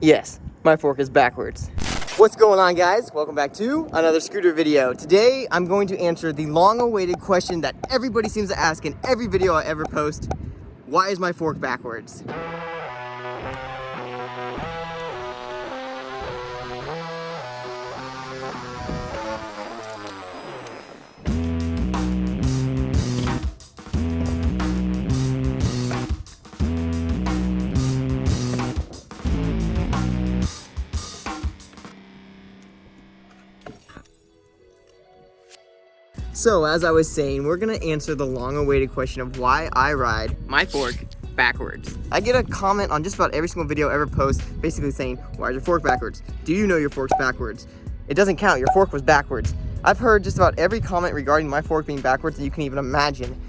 Yes, my fork is backwards. What's going on, guys? Welcome back to another scooter video. Today, I'm going to answer the long-awaited question that everybody seems to ask in every video I ever post. Why is my fork backwards? So, as I was saying, we're gonna answer the long-awaited question of why I ride my fork backwards. I get a comment on just about every single video I ever post, basically saying, why is your fork backwards? Do you know your fork's backwards? It doesn't count, your fork was backwards. I've heard just about every comment regarding my fork being backwards that you can even imagine.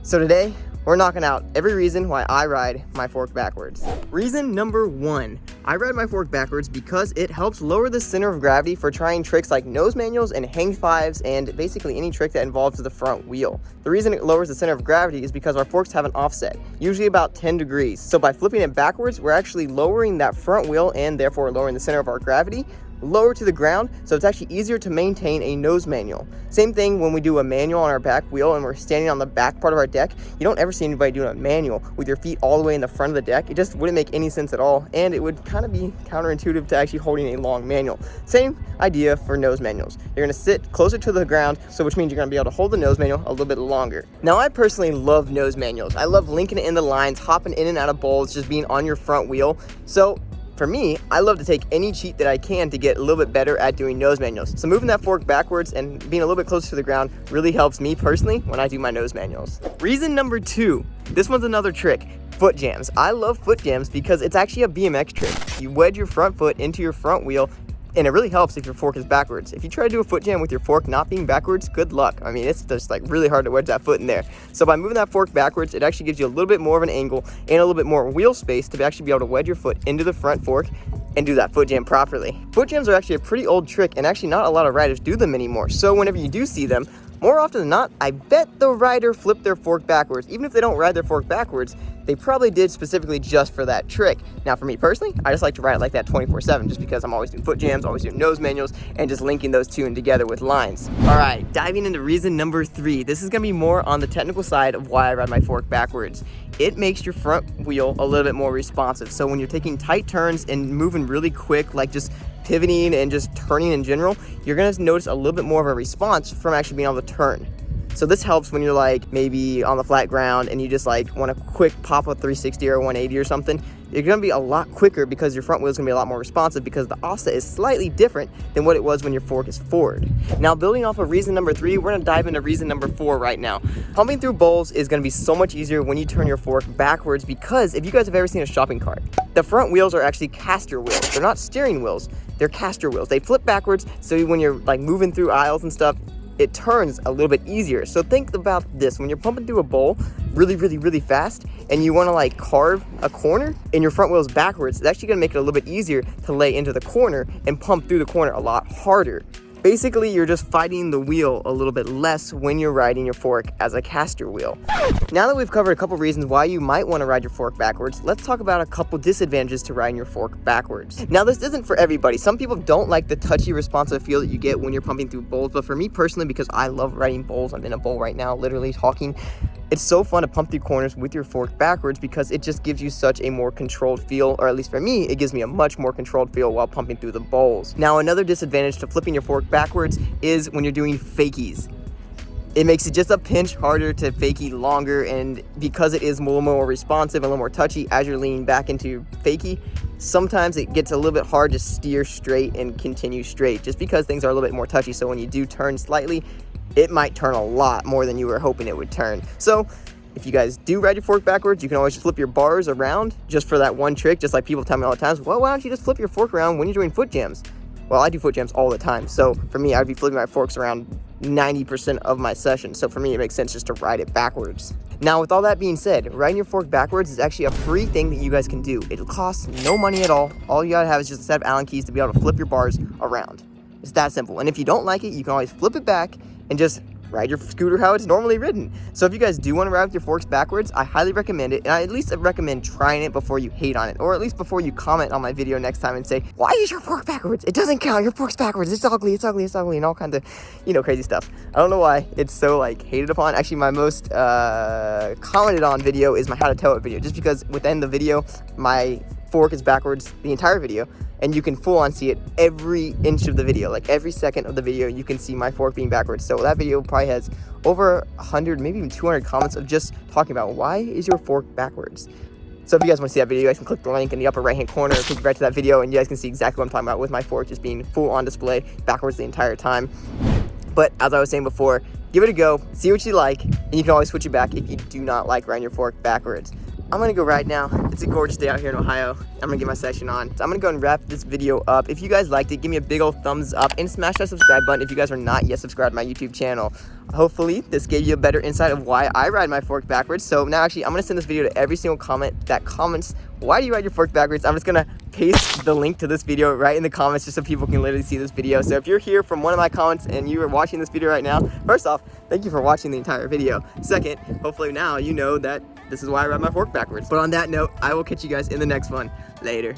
So today, we're knocking out every reason why I ride my fork backwards. Reason number 1, I ride my fork backwards because it helps lower the center of gravity for trying tricks like nose manuals and hang fives and basically any trick that involves the front wheel. The reason it lowers the center of gravity is because our forks have an offset, usually about 10 degrees. So by flipping it backwards, we're actually lowering that front wheel and therefore lowering the center of our gravity lower to the ground, so it's actually easier to maintain a nose manual. Same thing when we do a manual on our back wheel and we're standing on the back part of our deck. You don't ever see anybody doing a manual with your feet all the way in the front of the deck. It just wouldn't make any sense at all, and it would kind of be counterintuitive to actually holding a long manual. Same idea for nose manuals. You're gonna sit closer to the ground, so which means you're gonna be able to hold the nose manual a little bit longer. Now, I personally love nose manuals. I love linking it in the lines, hopping in and out of bowls, just being on your front wheel. So for me, I love to take any cheat that I can to get a little bit better at doing nose manuals. So moving that fork backwards and being a little bit closer to the ground really helps me personally when I do my nose manuals. Reason number 2, this one's another trick. Foot jams. I love foot jams because it's actually a BMX trick. You wedge your front foot into your front wheel, and it really helps if your fork is backwards. If you try to do a foot jam with your fork not being backwards, good luck. I mean, it's just like really hard to wedge that foot in there. So by moving that fork backwards, it actually gives you a little bit more of an angle and a little bit more wheel space to actually be able to wedge your foot into the front fork and do that foot jam properly. Foot jams are actually a pretty old trick, and actually not a lot of riders do them anymore. So whenever you do see them, more often than not, I bet the rider flipped their fork backwards. Even if they don't ride their fork backwards, they probably did specifically just for that trick. Now, for me personally, I just like to ride it like that 24/7, just because I'm always doing foot jams, always doing nose manuals, and just linking those two in together with lines. All right, diving into reason number 3. This is gonna be more on the technical side of why I ride my fork backwards. It makes your front wheel a little bit more responsive. So when you're taking tight turns and moving really quick, like just pivoting and just turning in general, you're gonna notice a little bit more of a response from actually being able to turn. So this helps when you're like maybe on the flat ground and you just like want a quick pop a 360 or 180 or something. You're gonna be a lot quicker because your front wheel is gonna be a lot more responsive because the offset is slightly different than what it was when your fork is forward. Now, building off of reason number 3, we're gonna dive into reason number 4 right now. Pumping through bowls is gonna be so much easier when you turn your fork backwards because if you guys have ever seen a shopping cart, the front wheels are actually caster wheels. They're not steering wheels, they're caster wheels. They flip backwards, so when you're like moving through aisles and stuff, it turns a little bit easier. So think about this, when you're pumping through a bowl really fast and you want to like carve a corner and your front wheel is backwards, it's actually going to make it a little bit easier to lay into the corner and pump through the corner a lot harder. Basically, you're just fighting the wheel a little bit less when you're riding your fork as a caster wheel. Now that we've covered a couple reasons why you might want to ride your fork backwards, let's talk about a couple disadvantages to riding your fork backwards. Now, this isn't for everybody. Some people don't like the touchy, responsive feel that you get when you're pumping through bowls, but for me personally, because I love riding bowls, I'm in a bowl right now, literally talking, it's so fun to pump through corners with your fork backwards because it just gives you such a more controlled feel, or at least for me, it gives me a much more controlled feel while pumping through the bowls. Now, another disadvantage to flipping your fork backwards is when you're doing fakies. It makes it just a pinch harder to fakie longer, and because it is a little more responsive and a little more touchy as you're leaning back into fakie, sometimes it gets a little bit hard to steer straight and continue straight just because things are a little bit more touchy. So when you do turn slightly, it might turn a lot more than you were hoping it would turn. So if you guys do ride your fork backwards, you can always flip your bars around just for that one trick, just like people tell me all the time, well, why don't you just flip your fork around when you're doing foot jams? Well, I do foot jams all the time. So for me, I'd be flipping my forks around 90% of my session. So for me, it makes sense just to ride it backwards. Now, with all that being said, riding your fork backwards is actually a free thing that you guys can do. It costs no money at all. All you gotta have is just a set of Allen keys to be able to flip your bars around. It's that simple. And if you don't like it, you can always flip it back and just ride your scooter how it's normally ridden. So if you guys do want to ride with your forks backwards, I highly recommend it, and I at least recommend trying it before you hate on it, or at least before you comment on my video next time and say, why is your fork backwards? It doesn't count, your fork's backwards, it's ugly, and all kinds of, crazy stuff. I don't know why it's so hated upon. Actually, my most commented on video is my how to tow it video, just because within the video, my fork is backwards the entire video, and you can full on see it every inch of the video, every second of the video you can see my fork being backwards. So that video probably has over 100, maybe even 200 comments of just talking about why is your fork backwards. So if you guys want to see that video, you guys can click the link in the upper right hand corner, click right to that video, and you guys can see exactly what I'm talking about with my fork just being full on display backwards the entire time. But as I was saying before, give it a go, see what you like, and you can always switch it back if you do not like riding your fork backwards. I'm gonna go right now. It's a gorgeous day out here in Ohio. I'm gonna get my session on. So I'm gonna go and wrap this video up. If you guys liked it, give me a big old thumbs up and smash that subscribe button if you guys are not yet subscribed to my YouTube channel. Hopefully this gave you a better insight of why I ride my fork backwards. So now actually I'm gonna send this video to every single comment that comments, why do you ride your fork backwards? I'm just gonna paste the link to this video right in the comments just so people can literally see this video. So if you're here from one of my comments and you are watching this video right now, first off, thank you for watching the entire video. Second, hopefully now you know that this is why I ride my fork backwards. But on that note, I will catch you guys in the next one. Later.